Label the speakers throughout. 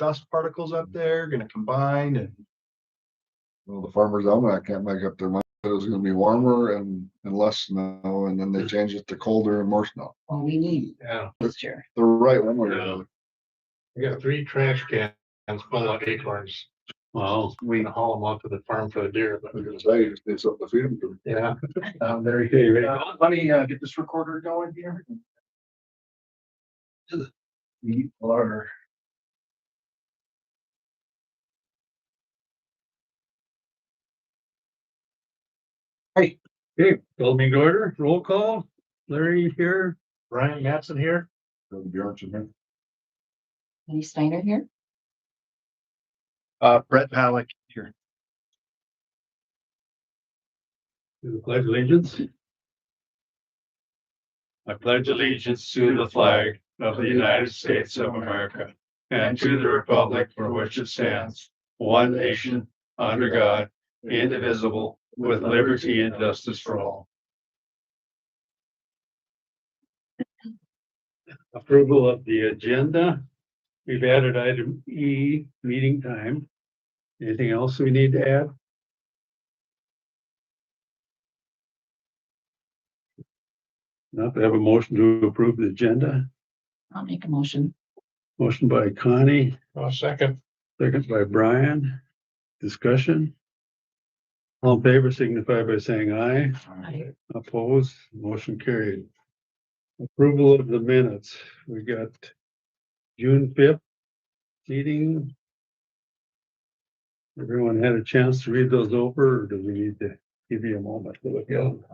Speaker 1: dust particles up there gonna combine and?
Speaker 2: Well, the Farmer's Almanac can't make up their mind. It was gonna be warmer and less snow, and then they changed it to colder and more snow.
Speaker 3: Well, we need
Speaker 4: Yeah,
Speaker 3: moisture.
Speaker 2: They're right one way or
Speaker 4: Yeah.
Speaker 2: the other.
Speaker 4: we got 3 trash cans full of acorns.
Speaker 5: Wow.
Speaker 4: We can haul them out to the farm for the deer, but
Speaker 2: I was gonna say, you just need something to feed them to.
Speaker 4: yeah.
Speaker 1: There
Speaker 4: Okay,
Speaker 1: you
Speaker 4: ready?
Speaker 1: go. Let me get this recorder going here. We are.
Speaker 4: Okay, call me to order, roll call. Larry here, Brian Mattson here.
Speaker 2: Bjornson here.
Speaker 3: Any Steiner here?
Speaker 1: Brett Palick here.
Speaker 4: To the pledge allegiance.
Speaker 5: I pledge allegiance to the flag of the United States of America and to the republic for which it stands, one nation, under God, indivisible, with liberty and justice for all.
Speaker 4: Approval of the agenda. We've added item E, meeting time. Anything else we need to add? Not to have a motion to approve the agenda.
Speaker 3: I'll make a motion.
Speaker 4: Motion by Connie,
Speaker 5: Second.
Speaker 4: second by Brian. Discussion. All in favor signify by saying aye.
Speaker 3: Aye.
Speaker 4: Opposed, motion carried. Approval of the minutes. We got June 5th meeting. Everyone had a chance to read those over, or do we need to give you a moment to look at them?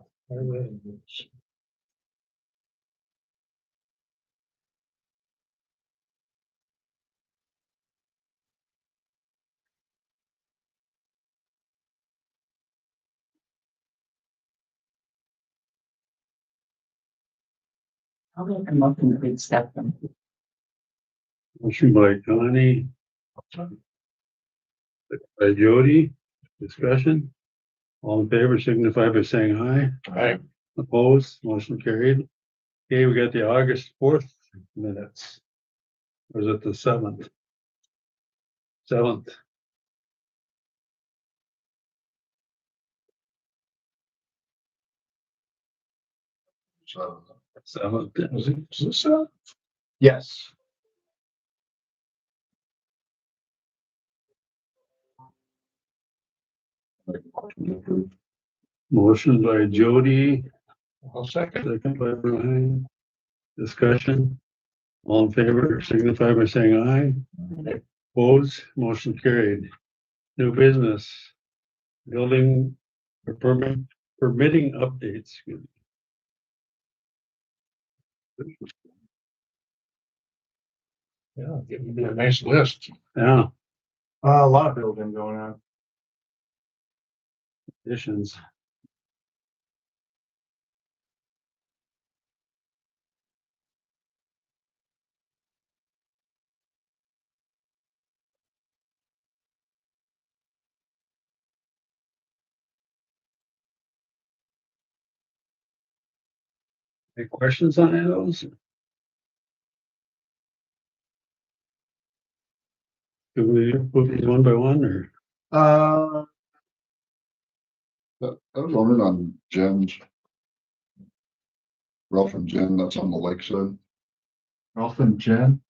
Speaker 3: I'll make a motion to accept them.
Speaker 4: Motion by Connie. By Jody, discussion. All in favor signify by saying aye.
Speaker 5: Aye.
Speaker 4: Opposed, motion carried. Okay, we got the August 4th minutes. Or is it the 7th? 7th.
Speaker 2: So,
Speaker 4: 7th.
Speaker 5: Is this a?
Speaker 1: Yes.
Speaker 2: make a motion to approve.
Speaker 4: Motion by Jody,
Speaker 5: I'll second.
Speaker 4: second by Brian. Discussion. All in favor signify by saying aye. Opposed, motion carried. New business. Building or permitting updates.
Speaker 5: Yeah, give me a nice list.
Speaker 4: Yeah,
Speaker 1: A lot of building going on.
Speaker 4: additions. Any questions on any of those? Do we move these one by one or?
Speaker 2: I was wondering on Jen's. Ralph and Jen, that's on the lakeside,
Speaker 1: Ralph and Jen?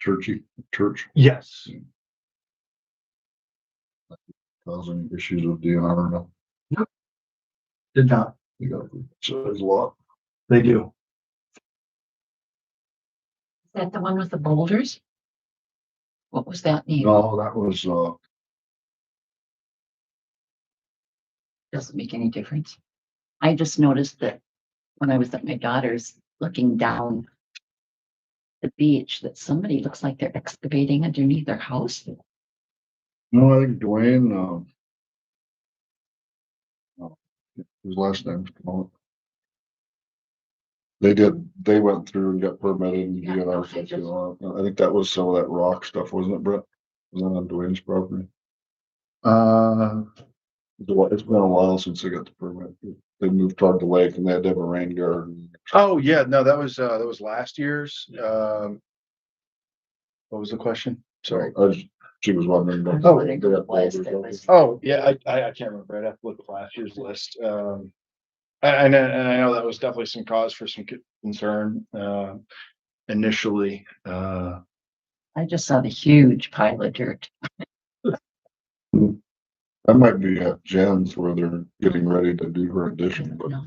Speaker 2: church.
Speaker 1: Yes.
Speaker 2: Causing issues with DNR now.
Speaker 1: Did not.
Speaker 2: You got, so there's a lot.
Speaker 1: They do.
Speaker 3: Is that the one with the boulders? What was that name?
Speaker 2: No, that was,
Speaker 3: Doesn't make any difference. I just noticed that when I was at my daughter's looking down the beach, that somebody looks like they're excavating underneath their house.
Speaker 2: no, I think Dwayne, his last name's Colin. They went through and got permitted and
Speaker 3: Yeah,
Speaker 2: DNR
Speaker 3: I just-
Speaker 2: stuff. I think that was some of that rock stuff, wasn't it, Brett? Was that on Dwayne's property? It's been a while since they got the permit. They moved toward the lake and they had to have a rain garden.
Speaker 1: Oh, yeah, no, that was last year's. What was the question?
Speaker 2: So she was wondering. about-
Speaker 3: Oh, they go up last, that was-
Speaker 6: Oh, yeah, I can't remember. I'd have to look at last year's list. I know that was definitely some cause for some concern, initially.
Speaker 3: I just saw the huge pile of dirt.
Speaker 2: That might be at Jen's where they're getting ready to do her addition, but
Speaker 3: No.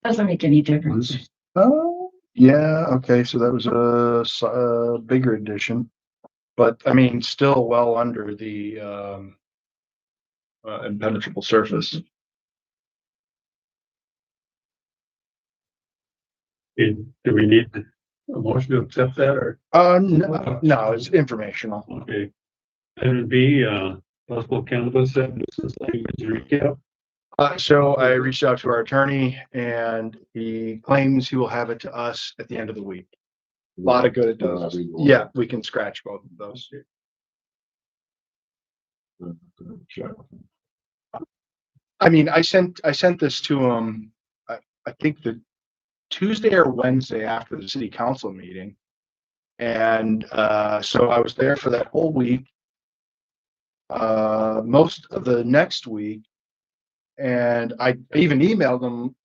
Speaker 3: Doesn't make any difference.
Speaker 6: Oh, yeah, okay, so that was a bigger addition. But I mean, still well under the impenetrable surface.
Speaker 4: Do we need a motion to accept that or,
Speaker 6: No, it's informational.
Speaker 4: okay? And B, possible cannabis and business language recap.
Speaker 6: So I reached out to our attorney and he claims he will have it to us at the end of the week. A lot of good it does. Yeah, we can scratch both of those. I mean, I sent this to him, I think the Tuesday or Wednesday after the city council meeting. And so I was there for that whole week. Most of the next week. And I even emailed them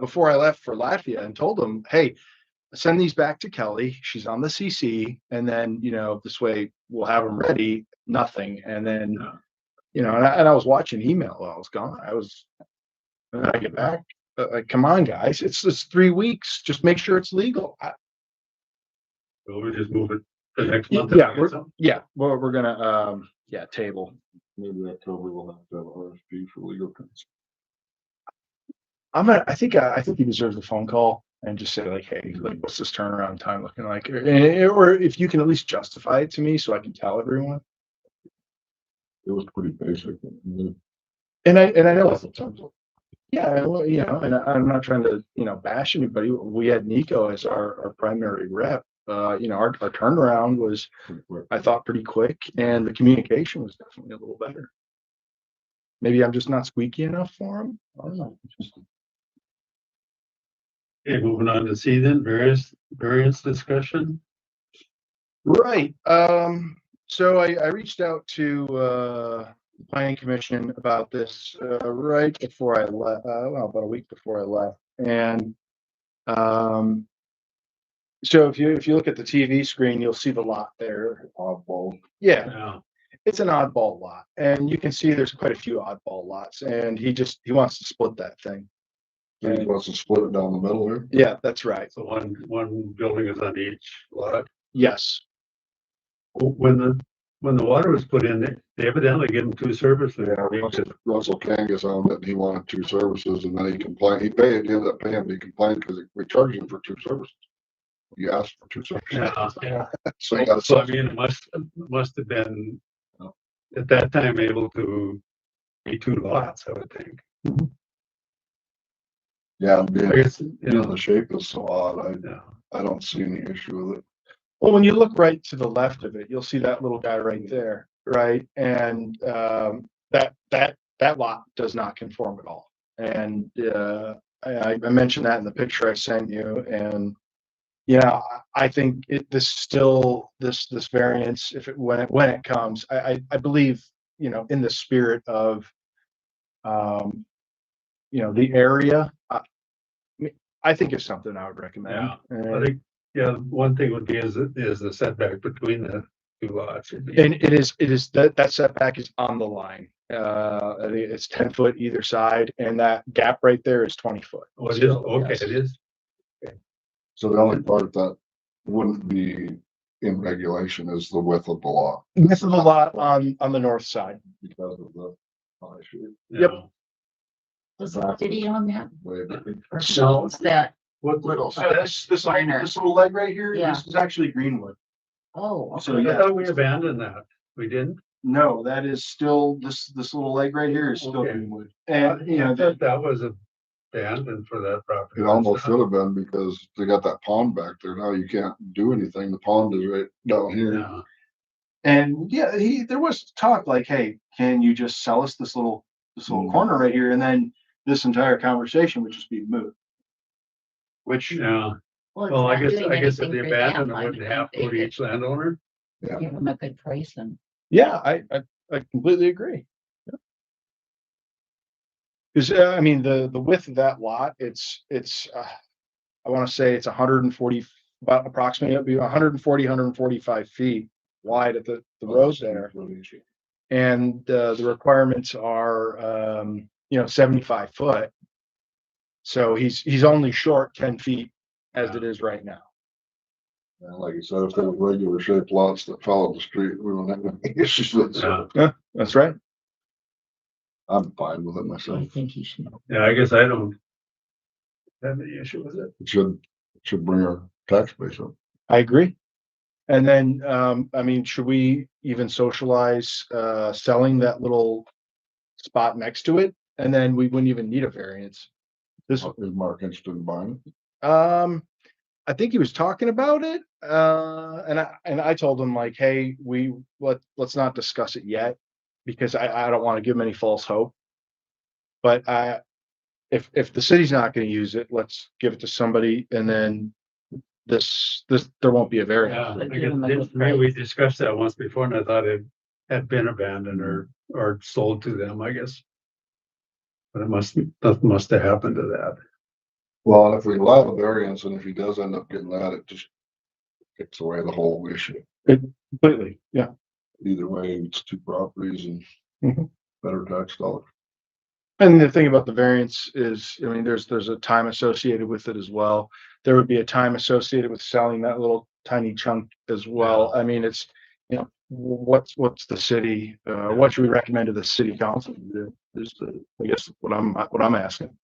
Speaker 6: before I left for Latvia and told them, hey, send these back to Kelly. She's on the CC. And then, you know, this way we'll have them ready. Nothing. And then, you know, and I was watching email while I was gone. And then I get back. Like, come on, guys, it's 3 weeks. Just make sure it's legal.
Speaker 4: So we just move it to next month.
Speaker 6: Yeah, well, we're gonna, table.
Speaker 2: Maybe October we'll have to have RFP for legal counsel.
Speaker 6: I think he deserves a phone call and just say like, hey, like, what's this turnaround time looking like? Or if you can at least justify it to me so I can tell everyone.
Speaker 2: It was pretty basic.
Speaker 6: And I know. Yeah, well, you know, and I'm not trying to, you know, bash anybody. We had Nico as our primary rep. You know, our turnaround was, I thought, pretty quick, and the communication was definitely a little better. Maybe I'm just not squeaky enough for him. I don't know.
Speaker 4: Okay, moving on to C then, variance discussion.
Speaker 6: Right. So I reached out to the planning commission about this right before I left, well, about a week before I left. And so if you look at the TV screen, you'll see the lot there.
Speaker 2: Oddball.
Speaker 6: Yeah,
Speaker 4: Yeah,
Speaker 6: it's an oddball lot. And you can see there's quite a few oddball lots. And he wants to split that thing.
Speaker 2: He wants to split it down the middle here.
Speaker 6: Yeah, that's right.
Speaker 4: so one building is on each lot.
Speaker 6: Yes.
Speaker 4: When the water was put in, they evidently gave them 2 services.
Speaker 2: Yeah, Russell Kangas owned it, and he wanted 2 services, and then he complained, he ended up paying, but he complained because we charged him for 2 services. You asked for 2 services.
Speaker 4: Yeah.
Speaker 2: So he got.
Speaker 4: So I mean, it must have been at that time able to be 2 lots, I would think.
Speaker 2: Yeah,
Speaker 4: I
Speaker 2: being,
Speaker 4: guess,
Speaker 2: the shape is so odd,
Speaker 4: yeah.
Speaker 2: I don't see any issue with it.
Speaker 6: Well, when you look right to the left of it, you'll see that little guy right there, right? And that lot does not conform at all. And I mentioned that in the picture I sent you. And yeah, I think this variance, when it comes, I believe, you know, in the spirit of you know, the area, I think it's something I would recommend.
Speaker 4: Yeah, I think, one thing would be is the setback between the 2 lots.
Speaker 6: And it is that setback is on the line. I think it's 10 foot either side, and that gap right there is 20 foot.
Speaker 4: Oh, it is, okay, it is.
Speaker 2: So the only part that wouldn't be in regulation is the width of the lot
Speaker 6: This is a lot on the north side.
Speaker 2: because of the high shape.
Speaker 6: Yep.
Speaker 4: Yeah.
Speaker 3: Does the city own that?
Speaker 2: Way
Speaker 3: Or shows that?
Speaker 4: What,
Speaker 6: This
Speaker 3: Minor.
Speaker 6: little leg right here,
Speaker 3: Yeah.
Speaker 6: this is actually Greenwood.
Speaker 3: Oh,
Speaker 6: So,
Speaker 3: okay.
Speaker 4: I thought we abandoned that. We didn't?
Speaker 6: No, that is still, this little leg right here is still
Speaker 4: Okay.
Speaker 6: Greenwood. And, you know,
Speaker 4: I thought that was abandoned for that property.
Speaker 2: It almost should have been because they got that pond back there. Now you can't do anything. The pond is right down here.
Speaker 4: Yeah,
Speaker 6: and yeah, there was talk like, hey, can you just sell us this little corner right here? And then this entire conversation would just be moot. Which,
Speaker 4: yeah.
Speaker 3: it's
Speaker 4: Well, I
Speaker 3: not
Speaker 4: guess
Speaker 3: doing
Speaker 4: if
Speaker 3: anything
Speaker 4: they
Speaker 3: for
Speaker 4: abandoned,
Speaker 3: them,
Speaker 4: it
Speaker 3: I
Speaker 4: wouldn't
Speaker 3: would
Speaker 4: have to
Speaker 3: think
Speaker 4: go to each landowner.
Speaker 3: give them a good price and
Speaker 6: Yeah, I completely agree. Because, I mean, the width of that lot, I want to say it's 140, about approximately, it'd be 140, 145 feet wide at the road there. And, the requirements are, 75 foot. So he's only short 10 feet as it is right now.
Speaker 2: And like you said, if there was regular shaped lots that followed the street, we wouldn't have any issues with it.
Speaker 5: Yeah.
Speaker 6: Yeah, that's right.
Speaker 2: I'm fine with it
Speaker 3: I
Speaker 2: myself.
Speaker 3: think he should.
Speaker 5: Yeah, I guess I don't have any issue with it.
Speaker 2: It should bring our tax base up.
Speaker 6: I agree. And then, I mean, should we even socialize, selling that little spot next to it? And then we wouldn't even need a variance. This,
Speaker 2: Is Mark interested in buying it?
Speaker 6: I think he was talking about it, and I told him like, hey, let's not discuss it yet because I don't want to give him any false hope. But if the city's not going to use it, let's give it to somebody, and then this there won't be a variance.
Speaker 5: Yeah,
Speaker 3: But
Speaker 5: I
Speaker 3: give them a
Speaker 5: guess
Speaker 3: good
Speaker 5: maybe we
Speaker 3: price.
Speaker 5: discussed that once before and I thought it had been abandoned or sold to them, I guess. But that must have happened to that.
Speaker 2: Well, if we allow the variance and if he does end up getting that, it just takes away the whole issue.
Speaker 6: Completely, yeah.
Speaker 2: Either way, it's two properties and
Speaker 6: Mhm.
Speaker 2: better tax dollars.
Speaker 6: And the thing about the variance is, I mean, there's a time associated with it as well. There would be a time associated with selling that little tiny chunk as well. I mean, it's, what's the city, what should we recommend to the city council to do? Is I guess what I'm asking.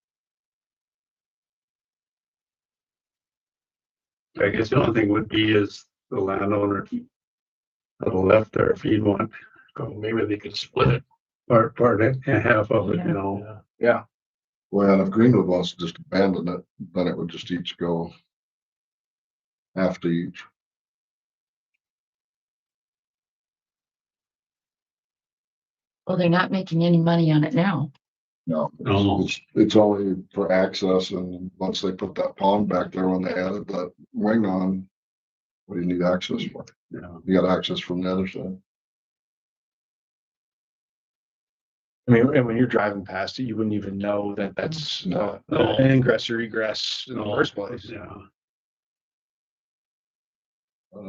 Speaker 5: I guess the only thing would be is the landowner to the left there, if he'd want, maybe they could split it, part and half of it,
Speaker 6: Yeah,
Speaker 2: Well, and if Greenwood wants to just abandon it, then it would just each go half to each.
Speaker 3: Well, they're not making any money on it now.
Speaker 2: No,
Speaker 5: No.
Speaker 2: it's only for access, and once they put that pond back there, when they added that wing on, what do you need access for?
Speaker 5: Yeah.
Speaker 2: You got access from the other side.
Speaker 6: I mean, and when you're driving past it, you wouldn't even know that that's an ingress or egress in the first place.
Speaker 5: Yeah.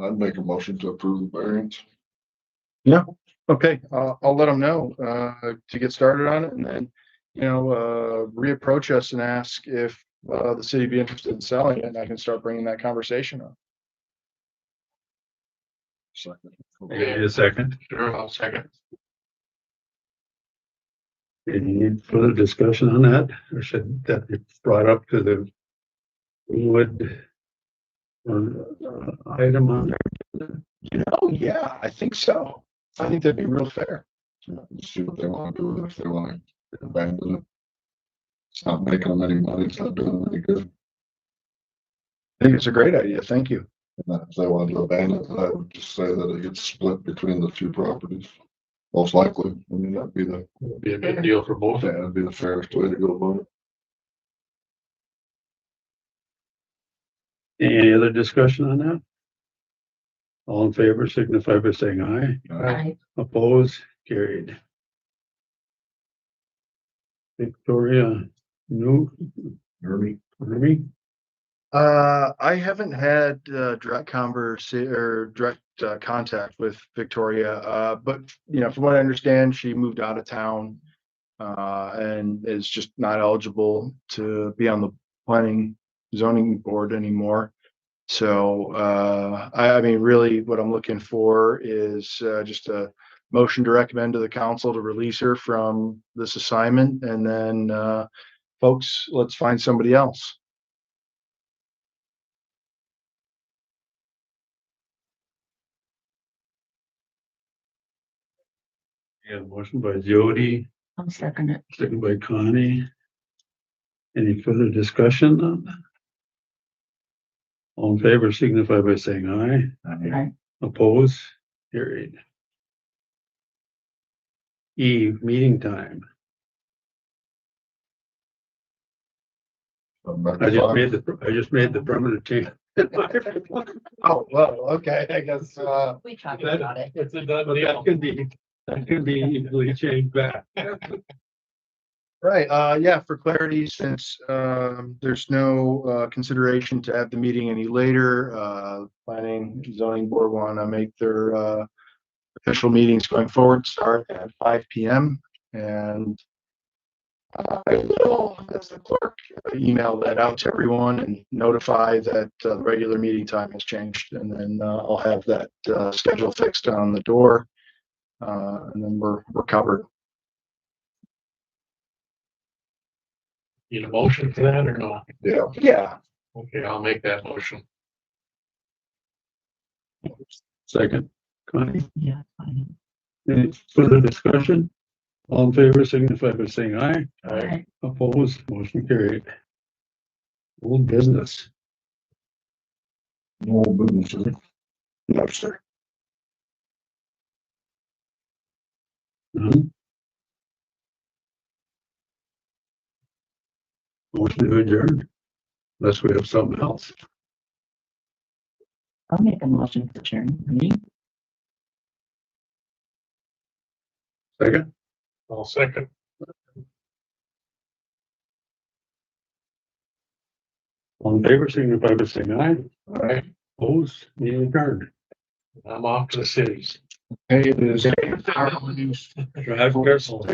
Speaker 2: I'd make a motion to approve the variance.
Speaker 6: Okay, I'll let them know, to get started on it and then, reapproach us and ask if, the city be interested in selling it, and I can start bringing that conversation up.
Speaker 2: Second.
Speaker 5: Need a second? Sure, I'll second. Any further discussion on that, or should that be brought up to the wood item on there?
Speaker 6: Yeah, I think so. I think that'd be real fair.
Speaker 2: See what they want to do with it, if they want to abandon it. It's not making them any money, it's not doing them any good.
Speaker 6: I think it's a great idea. Thank you.
Speaker 2: And then if they wanted to abandon it, I would just say that it gets split between the two properties. Most likely, I mean, that'd be
Speaker 5: Be a good deal for both.
Speaker 2: that'd be the fairest way to go about it.
Speaker 5: Any other discussion on that? All in favor signify by saying aye.
Speaker 3: I
Speaker 5: Opposed, carried. Victoria, no,
Speaker 2: Ernie,
Speaker 6: I haven't had, direct contact with Victoria, but, from what I understand, she moved out of town, and is just not eligible to be on the planning zoning board anymore. So, I mean, really what I'm looking for is, just a motion to recommend to the council to release her from this assignment, and then, folks, let's find somebody else.
Speaker 5: you have a motion by Jody,
Speaker 3: I'll second it.
Speaker 5: second by Connie. Any further discussion on that? All in favor signify by saying aye.
Speaker 3: Aye.
Speaker 5: Opposed, carried. E, meeting time. I just made the permanent change.
Speaker 6: Oh, well, okay, I guess,
Speaker 3: We talked about it.
Speaker 4: It's a done deal. That can be easily changed back.
Speaker 6: right, yeah, for clarity, since, there's no, consideration to have the meeting any later, planning and zoning board wanna make their, official meetings going forward start at 5 p.m. And I will, as the clerk, email that out to everyone and notify that the regular meeting time has changed. And then I'll have that schedule fixed on the door. And then we're covered.
Speaker 7: Need a motion for that or no?
Speaker 2: Yeah,
Speaker 6: Yeah.
Speaker 7: Okay, I'll make that motion.
Speaker 4: Second, Connie,
Speaker 3: Yeah. fine.
Speaker 4: any further discussion? All in favor, signify by saying aye.
Speaker 3: Aye.
Speaker 4: Opposed, motion carried. Old business.
Speaker 1: No business.
Speaker 2: no, sir.
Speaker 4: None. Motion to adjourn. Unless we have something else.
Speaker 3: I'll make a motion to adjourn the meeting.
Speaker 4: Second,
Speaker 7: I'll second.
Speaker 4: all in favor, signify by saying aye.
Speaker 2: All right.
Speaker 4: Opposed, meeting adjourned.
Speaker 7: I'm off to the cities.
Speaker 1: Hey, it is.
Speaker 4: Drive careful.